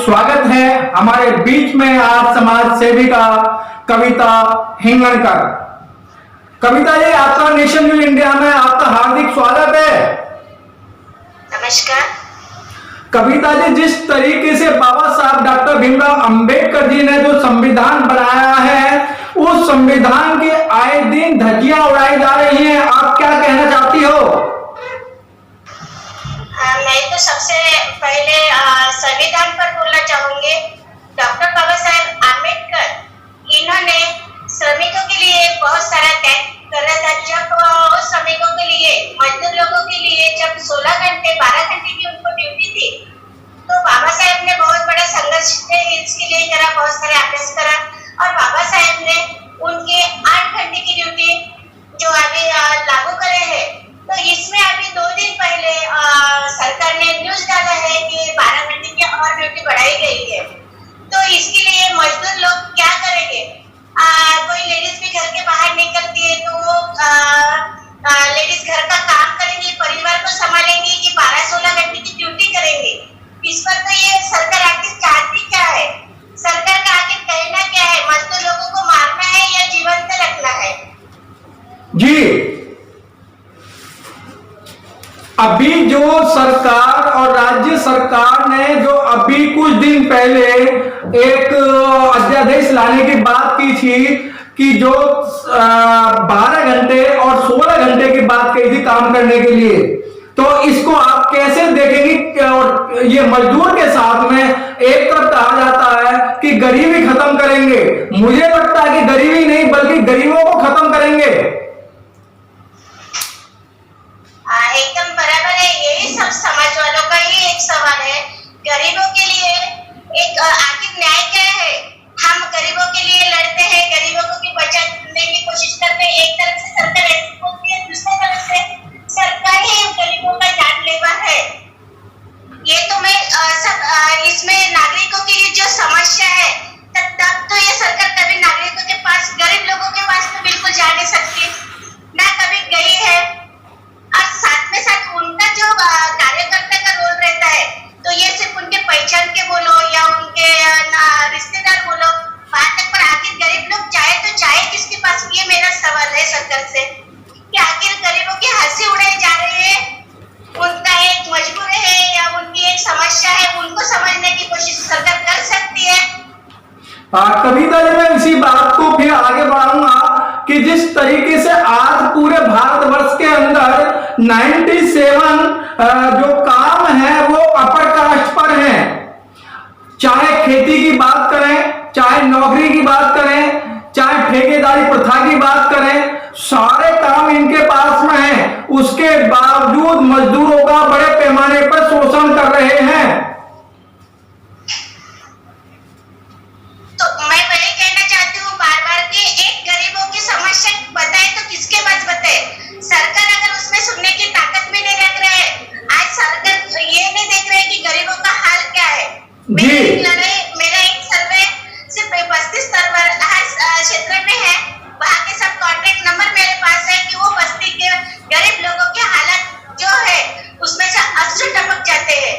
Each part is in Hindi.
स्वागत है हमारे बीच में आज समाज सेविका कविता हिंगणकर। कविता जी, आपका नेशन न्यूज इंडिया में आपका हार्दिक स्वागत है। नमस्कार। कविता जी, जिस तरीके से बाबा साहब डॉक्टर भीमराव अंबेडकर जी ने जो संविधान बनाया है, उस संविधान के आए दिन धज्जियां उड़ाई जा रही हैं, आप क्या कहना चाहती हो? मैं तो सबसे पहले संविधान पर बोलना चाहूंगी। डॉक्टर बाबा साहेब आम्बेडकर इन्होंने श्रमिकों के लिए बहुत सारा त्याग करा था। जब श्रमिकों के लिए, मजदूर लोगों के लिए जब 16 घंटे 12 घंटे की उनको ड्यूटी थी, तो बाबा साहेब ने बहुत बड़ा संघर्ष इसके लिए करा, बहुत सारे अभ्यास करा और बाबा साहेब ने उनके 8 घंटे की ड्यूटी जो अभी लागू करे हैं। तो इसमें अभी 2 दिन पहले सरकार ने न्यूज डाला है कि 12 घंटे की और ड्यूटी बढ़ाई गई है। तो इसके लिए मजदूर लोग क्या करेंगे? कोई लेडीज भी घर के बाहर निकलती है तो वो लेडीज घर का काम करेंगी, परिवार को संभालेंगी कि 12-16 घंटे की ड्यूटी करेंगे? इस पर तो ये सरकार आखिर चाहती क्या है? सरकार का आखिर कहना क्या है? मजदूर लोगों को मारना है या जीवंत रखना है? जी, अभी जो सरकार और राज्य सरकार ने जो अभी कुछ दिन पहले एक अध्यादेश लाने की बात की थी कि जो 12 घंटे और 16 घंटे की बात कही थी काम करने के लिए, तो इसको आप कैसे देखेंगे? और ये मजदूर के साथ में एक तरफ कहा जाता है कि गरीबी खत्म करेंगे, मुझे लगता है कि गरीबी नहीं बल्कि गरीबों को खत्म करेंगे। एकदम बराबर है। यही सब समाज वालों का ही एक सवाल है। गरीबों के लिए एक आखिर न्याय क्या है? हम गरीबों के लिए लड़ते हैं, गरीबों को भी बचाने की कोशिश करते हैं। एक तरफ से सरकार ऐसी बोलती है, दूसरी तरफ से सरकार ही गरीबों का जानलेवा है। ये तो मैं सब इसमें नागरिकों की जो समस्या है, तब तो ये सरकार कभी नागरिकों के पास, गरीब लोगों के पास तो बिल्कुल जा नहीं सकती, ना कभी गई है। और साथ में साथ उनका जो कार्यकर्ता का रोल रहता है, तो ये सिर्फ उनके पहचान के बोलो या उनके रिश्तेदार बोलो, बात तक पर आखिर गरीब लोग चाहे तो चाहे किसके पास? ये मेरा सवाल है सरकार से कि आखिर गरीबों की हंसी उड़ाई जा रही है, उनका एक मजबूरी है या उनकी एक समस्या है, उनको समझने की कोशिश सरकार कर सकती है। कविता जी, मैं इसी बात को फिर आगे बढ़ाऊंगा कि जिस तरीके से आज पूरे भारतवर्ष के अंदर 97 जो काम है वो अपर कास्ट पर हैं। चाहे खेती की बात करें, चाहे नौकरी की बात करें, चाहे ठेकेदारी प्रथा की बात करें, सारे काम इनके पास में है। उसके बावजूद मजदूरों का बड़े पैमाने पर शोषण कर रहे हैं। समस्या बताए तो किसके पास बताए? सरकार अगर उसमें सुनने की ताकत में नहीं रख रहे हैं, आज सरकार ये नहीं देख रहे कि गरीबों का हाल क्या है। मेरा एक सर्वे सिर्फ 32 स्तर पर हर क्षेत्र में है, वहाँ के सब कॉन्टेक्ट नंबर मेरे पास है कि वो बस्ती के गरीब लोगों के हालत जो है उसमें से अश्रु टपक जाते हैं।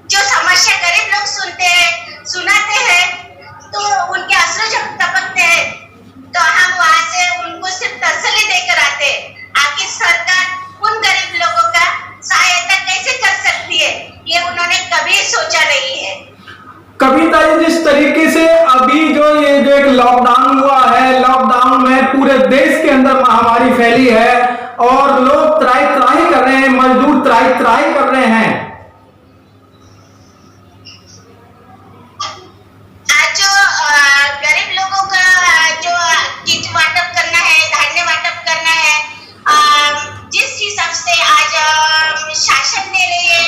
जो समस्या गरीब लोग सुनते हैं, सुनाते हैं, तो उनके अश्रु जब टपकते हैं तो हम वहां से उनको सिर्फ तसल्ली देकर आते हैं। आखिर सरकार उन गरीब लोगों का सहायता कैसे कर सकती है, ये उन्होंने कभी सोचा नहीं है। कविता जी, जिस तरीके से अभी जो एक लॉकडाउन हुआ है, लॉकडाउन में पूरे देश के अंदर महामारी फैली है और लोग त्राही त्राही कर रहे हैं, मजदूर त्राही त्राही कर रहे हैं। गरीब लोगों का जो किट वाटप करना है, धान्य वाटप करना है, जिस हिसाब से आज शासन दे रही है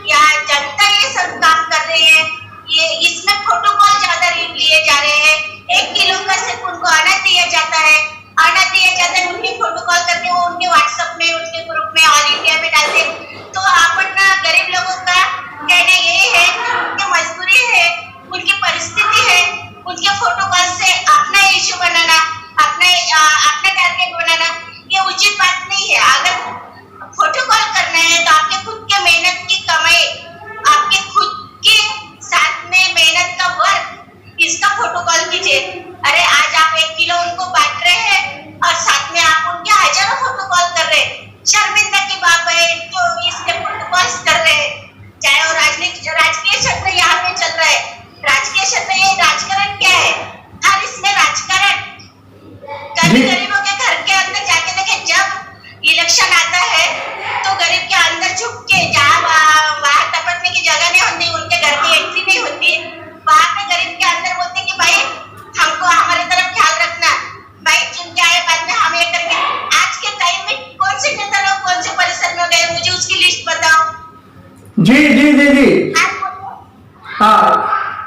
या जनता ये सब काम कर रही है, ये इसमें प्रोटोकॉल ज्यादा लिए जा रहे हैं। 1 किलो का सिर्फ उनको अनाज दिया जाता है, उनके प्रोटोकॉल करके वो उनके व्हाट्सएप में, उनके ग्रुप में, ऑल इंडिया में डालते। तो अपन गरीब लोगों का कहना यही है कि मजबूरी है, उनकी परिस्थिति है, उनके प्रोटोकॉल से अपना इश्यू बनाना, अपना टारगेट बनाना ये उचित बात नहीं है। अगर प्रोटोकॉल करना है तो आपके खुद के मेहनत की कमाई, आपके खुद के साथ में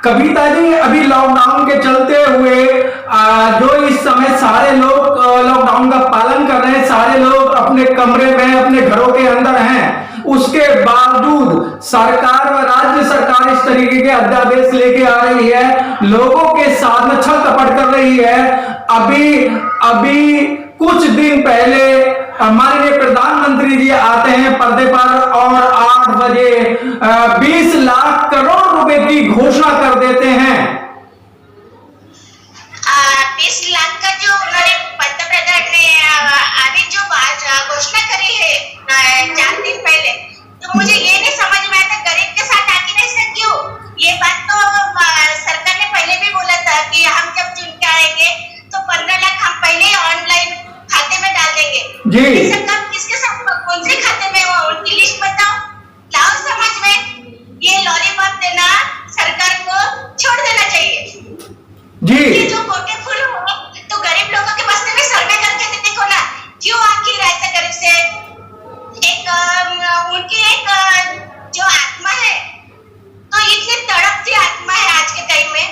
कविता जी, अभी लॉकडाउन के चलते हुए जो इस समय सारे लोग लॉकडाउन का पालन कर रहे हैं, सारे लोग अपने कमरे में अपने घरों के अंदर हैं, उसके बावजूद सरकार व राज्य सरकार इस तरीके के अध्यादेश लेके आ रही है, लोगों के साथ में छल कपट कर रही है। अभी कुछ दिन पहले हमारे प्रधानमंत्री जी आते हैं पर्दे पर और 8 बजे 20 लाख करोड़ रुपए की घोषणा कर देते हैं। 20 लाख का जो उन्होंने पंतप्रधान ने अभी जो घोषणा करी है 4 दिन पहले, तो मुझे ये नहीं समझ में आता गरीब के साथ आके ऐसा क्यों। ये बात तो सरकार ने पहले भी बोला था कि हम जब चुन के आएंगे तो 15 लाख हम पहले ही ऑनलाइन खाते में डाल देंगे। जी, ऐसा कब किसके साथ कौन से खाते में हो, उनकी लिस्ट बताओ, लाओ समझ में। ये लॉलीपॉप देना सरकार को छोड़ देना चाहिए जी। ये जो कोटे फुल हो तो गरीब लोगों के बस्ते में सर्वे करके देखो ना, क्यों आखिर ऐसा गरीब से उनकी एक जो आत्मा है, तो इतनी तड़पती आत्मा है आज के टाइम में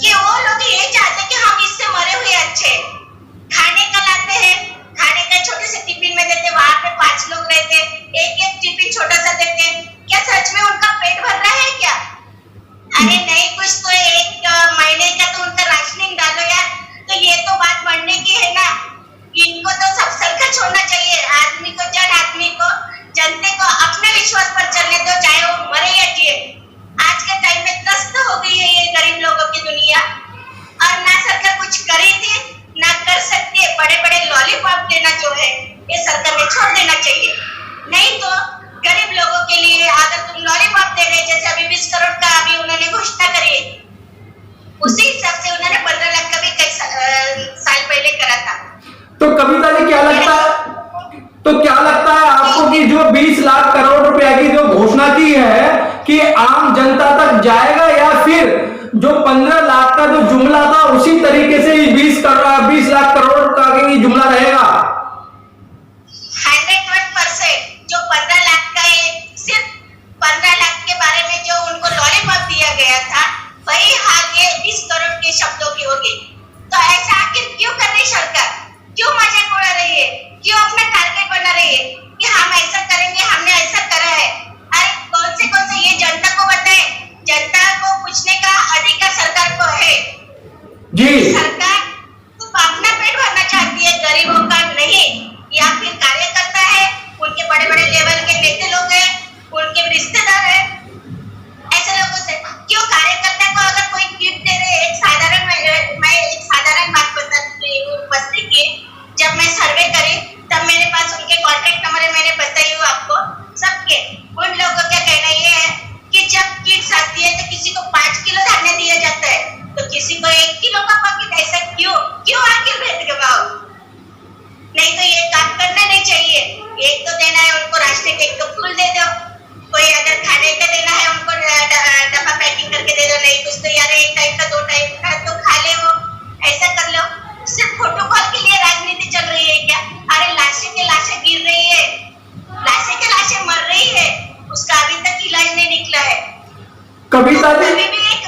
कि वो लोग ये चाहते कि हम इससे मरे हुए अच्छे। खाने का लाते हैं, खाने का छोटे से टिफिन में देते, वहां पे 5 लोग रहते, एक टिफिन छोटा सा देते, क्या सच में उनका पेट भर रहा है क्या? अरे नहीं, कुछ तो 1 महीने का तो उनका राशनिंग डालो यार। तो ये तो बात बढ़ने की है ना, इनको तो सब सरकार छोड़ना चाहिए। आदमी को, जनते को अपने विश्वास पर चलने दो, चाहे वो मरे या जिए। आज के टाइम में त्रस्त हो गई है ये गरीब लोगों की दुनिया, और ना सरकार कुछ करी थी ना कर सकती है। बड़े बड़े लॉलीपॉप देना जो है ये सरकार ने छोड़ देना चाहिए, नहीं तो गरीब लोगों के लिए अगर तुम लॉलीपॉप दे रहे, जैसे अभी 20 करोड़ का अभी उन्होंने घोषणा करी, उसी हिसाब से उन्होंने 15 लाख का भी कई साल पहले करा था। तो कविता जी, क्या लगता है आपको कि जो 20 लाख करोड़ रुपया की जो घोषणा की है कि आम जनता तक जाएगा, या फिर जो 15 लाख का जो जुमला था उसी तरीके से 20 लाख करोड़ का ही जुमला रहेगा? 100% जो 15 लाख का है, सिर्फ 15 लाख के बारे में जो उनको लॉलीपॉप दिया गया था, वही हाल ये 20 करोड़ के शब्दों की होगी। तो ऐसा आखिर क्यों कर रही सरकार? क्यों मजाक उड़ा रही है? क्यों अपना टारगेट बना रही है कि हम ऐसा करेंगे, हमने ऐसा करा है? अरे कौन से ये जनता को बताए, जनता को पूछने का अधिकार सरकार को है जी। सरकार तो अपना पेट भरना चाहती है, गरीबों का नहीं। या फिर कार्यकर्ता है, उनके बड़े बड़े लेवल के नेता लोग हैं, उनके रिश्तेदार है, ऐसे लोगों से क्यों कार्यकर्ता को अगर कोई गिफ्ट दे रहे। मैं एक साधारण बात बताती हूँ बस्ती की। जब मैं सर्वे करी तब मेरे पास उनके कॉन्टेक्ट नंबर मैंने बताई हूँ आपको सबके। उन लोगों का कहना ये है कि जब किट्स आती है तो किसी को 5 किलो धान्य दिया जाता है, तो किसी को 1 किलो का पैकेट। ऐसा क्यों आखिर भेद भाव? नहीं तो ये काम करना नहीं चाहिए। एक तो देना है उनको राशन, एक तो फूल दे दो। कोई अगर खाने का देना है उनको डब्बा पैकिंग करके दे दो, नहीं कुछ तो यार 1 टाइम का 2 टाइम का तो खा ले वो, ऐसा कर लो। सिर्फ प्रोटोकॉल के लिए राजनीति चल रही है क्या? अरे लाशें के लाशें गिर रही है, लाशें के लाशें मर रही है, उसका अभी तक इलाज नहीं निकला है। कविता जी, अभी भी एक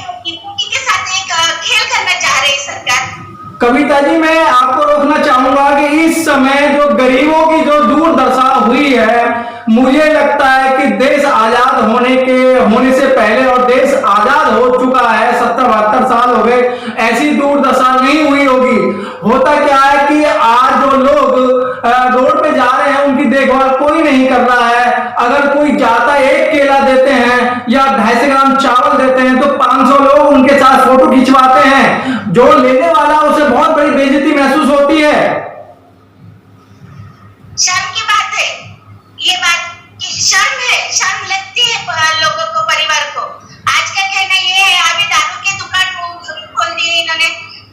के साथ एक खेल करना चाह रही है सरकार। कविता जी, मैं आपको रोकना चाहूंगा कि इस समय जो गरीबों की जो दुर्दशा हुई है, मुझे लगता है कि देश आजाद होने से पहले, और देश आजाद हो चुका है, 70-72 साल हो गए, ऐसी दुर्दशा नहीं हुई होगी। होता क्या है कि आज जो लोग रोड पे जा रहे हैं उनकी देखभाल कोई नहीं कर रहा है। अगर कोई जाता है, 1 केला देते हैं या 250 ग्राम चावल देते हैं, तो 500 लोग उनके साथ फोटो खिंचवाते हैं। जो लेने वाला उसे बहुत बड़ी बेइज्जती महसूस होती है। शर्म की बात है, ये बात की शर्म लगती है लोगों को, परिवार को। आज का कहना ये है, अभी दारू की दुकान खोल दी इन्होंने।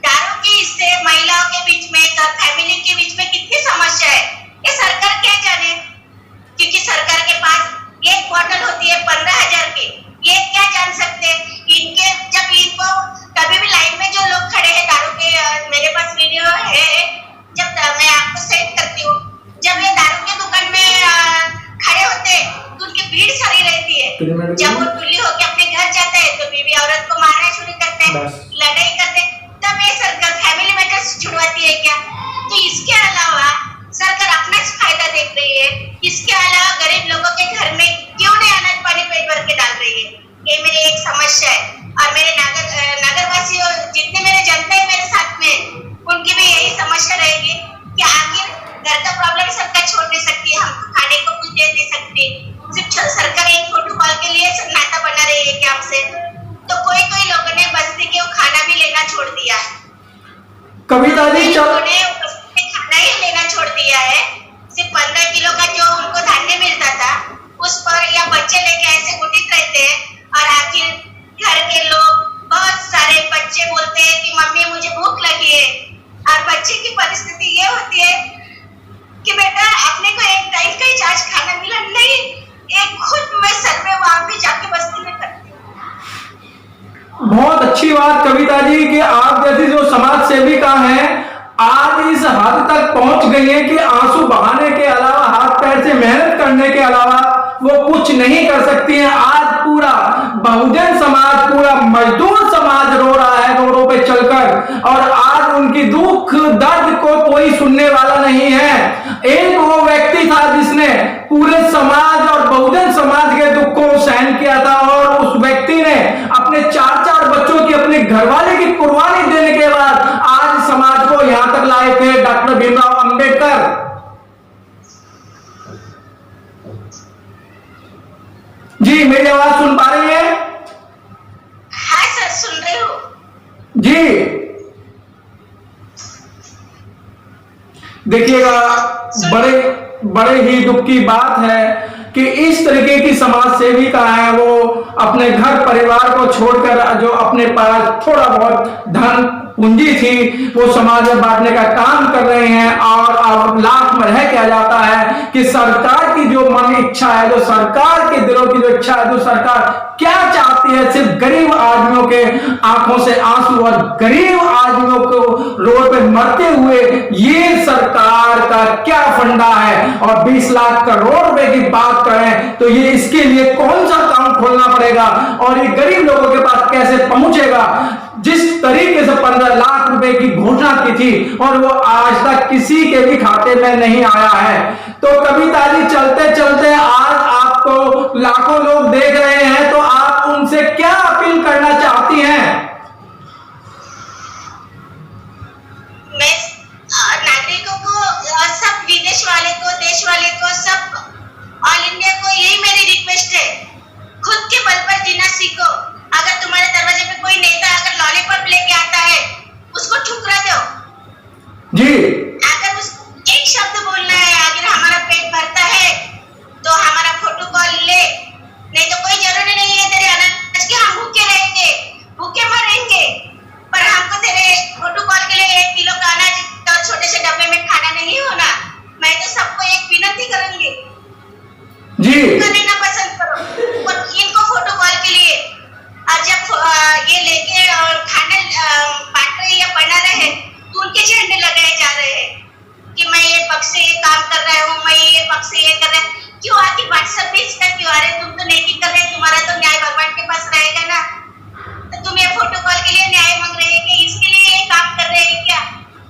दारू की इससे महिलाओं के बीच में, फैमिली के बीच में कितनी समस्या है, ये सरकार क्या जाने। क्योंकि सरकार के पास एक बॉटल होती है 15,000 की, ये क्या जान सकते। इनके जब इनको कभी भी लाइन में जो लोग खड़े हैं दारू लड़ाई करते तब ये सरकार फैमिली मैटर्स छुड़वाती है क्या? तो इसके अलावा सरकार अपना फायदा देख रही है, इसके अलावा गरीब लोगों के घर में क्यों नहीं अनाज पानी पेट भर के डाल रही है? ये मेरी एक समस्या है। और मेरे नगरवासी जितने मेरे जनता है मेरे साथ में, उनकी भी यही समस्या रहेगी कि आखिर घर का प्रॉब्लम सरकार छोड़ नहीं सकती, हमको खाने को कुछ दे नहीं सकती, सिर्फ सरकार एक फोटो कॉल के लिए नाता बना रही है क्या हमसे? तो कोई लोगों ने बस्ती के वो खाना भी लेना छोड़ दिया है। कविता जी खाना ही लेना छोड़ दिया है। सिर्फ 15 किलो का जो उनको धान्य मिलता था उस पर या बच्चे लेके ऐसे गुटित रहते हैं। और आखिर घर के लोग बहुत सारे बच्चे बोलते हैं कि मम्मी मुझे भूख लगी है, और बच्चे की परिस्थिति ये होती है कि बेटा अपने को एक टाइम का ही आज खाना मिला नहीं, एक खुद मैं सर्वे वहां पे जाके बस्ती में करती हूँ। बहुत अच्छी बात कविता जी कि आप जैसी जो समाज सेविका हैं आज इस हद तक पहुंच गई है कि आंसू बहाने के अलावा, हाथ पैर से मेहनत करने के अलावा वो कुछ नहीं कर सकती हैं। आज पूरा बहुजन समाज, पूरा मजदूर समाज रो रहा है रोडों पे चलकर, और आज उनकी दुख दर्द को कोई सुनने वाला नहीं है। एक वो व्यक्ति था जिसने पूरे समाज और बहुजन समाज के दुख को सहन किया था, और उस व्यक्ति ने अपने 4 बच्चों की, अपने घरवाले की कुर्बानी देने के बाद आज समाज को यहां तक लाए थे डॉक्टर भीमराव अंबेडकर। जी मेरी आवाज सुन पा रही है? हाँ सर, सुन रही हूँ जी। देखिएगा, बड़े ही दुख की बात है कि इस तरीके की समाज सेविका है, वो अपने घर परिवार को छोड़कर जो अपने पास थोड़ा बहुत धन पूंजी थी वो समाज में बांटने का काम कर रहे हैं, और अब लाख में रह क्या जाता है कि सरकार की जो मन इच्छा है, जो सरकार के दिलों की जो इच्छा है, जो सरकार क्या चाहती है, सिर्फ गरीब आदमियों के आंखों से आंसू और गरीब आदमियों को रोड पे मरते हुए, ये सरकार का क्या फंडा है। और 20 लाख करोड़ रुपए की बात करें तो ये इसके लिए कौन सा काम खोलना पड़ेगा और ये गरीब लोगों के पास कैसे पहुंचेगा। जिस तरीके से 15 लाख रुपए की घोषणा की थी और वो आज तक किसी के भी खाते में नहीं आया है। तो कविता जी, चलते चलते आज आपको लाखों लोग देख रहे हैं, तो आप उनसे क्या अपील करना चाहती हैं? मैं नागरिकों को, सब विदेश वाले को, देश वाले को, सब ऑल इंडिया को यही मेरी रिक्वेस्ट है, खुद के बल पर जीना सीखो। अगर तुम्हारे दरवाजे पे कोई नेता अगर लॉलीपॉप लेके आता है, उसको ठुकरा दो जी। अगर उसको एक शब्द बोलना है, अगर हमारा पेट भरता है तो हमारा फोटो कॉल ले, नहीं तो कोई जरूरी नहीं है तेरे अनाज के हम भूखे रहेंगे, भूखे मरेंगे, पर हमको तेरे फोटो कॉल के लिए 1 किलो का अनाज तो छोटे से डब्बे में खाना नहीं होना। मैं तो सबको एक विनती करूंगी जी, लेना पसंद करो और इनको फोटो कॉल के लिए, और जब ये लेके और खाना बांट रहे या बना रहे तो उनके झंडे लगाए जा रहे हैं कि मैं ये पक्ष से ये काम कर रहा हूँ, मैं ये पक्ष से ये कर रहा हूँ। क्यों आखिर व्हाट्सएप पे इसका क्यों आ रहे? तुम तो नेकी कर रहे हैं, तुम्हारा तो न्याय भगवान के पास रहेगा ना। तो तुम ये फोटो कॉल के लिए न्याय मांग रहे हैं कि इसके लिए ये काम कर रहे हैं क्या?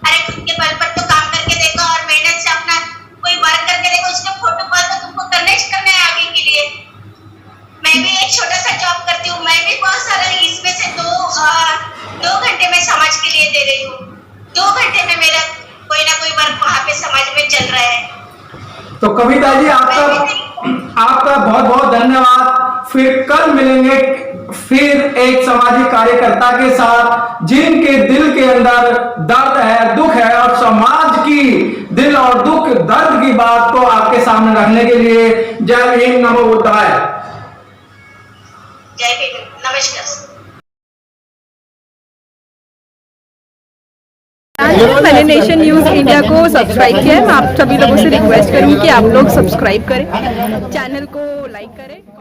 अरे खुद के बल पर तो काम करके देखो और मेहनत से अपना कोई वर्क करके देखो, उसके फोटो कॉल तो तुमको करना ही करना है आगे के लिए। मैं भी एक छोटा सा जॉब करती हूँ, मैं भी बहुत सारा इसमें से 2 घंटे में समाज के लिए दे रही हूँ। 2 घंटे में मेरा कोई ना कोई वर्क वहाँ पे समाज में चल रहा है। तो कविता जी, आपका बहुत बहुत धन्यवाद। फिर कल मिलेंगे फिर एक सामाजिक कार्यकर्ता के साथ जिनके दिल के अंदर दर्द है, दुख है, और समाज की दिल और दुख दर्द की बात को आपके सामने रखने के लिए। जय भीम, नमो बुद्धाय। जय भीम, नमस्कार। मैंने नेशन न्यूज़ इंडिया को सब्सक्राइब किया है। मैं आप सभी लोगों से रिक्वेस्ट करूंगी कि आप लोग सब्सक्राइब करें, चैनल को लाइक करें।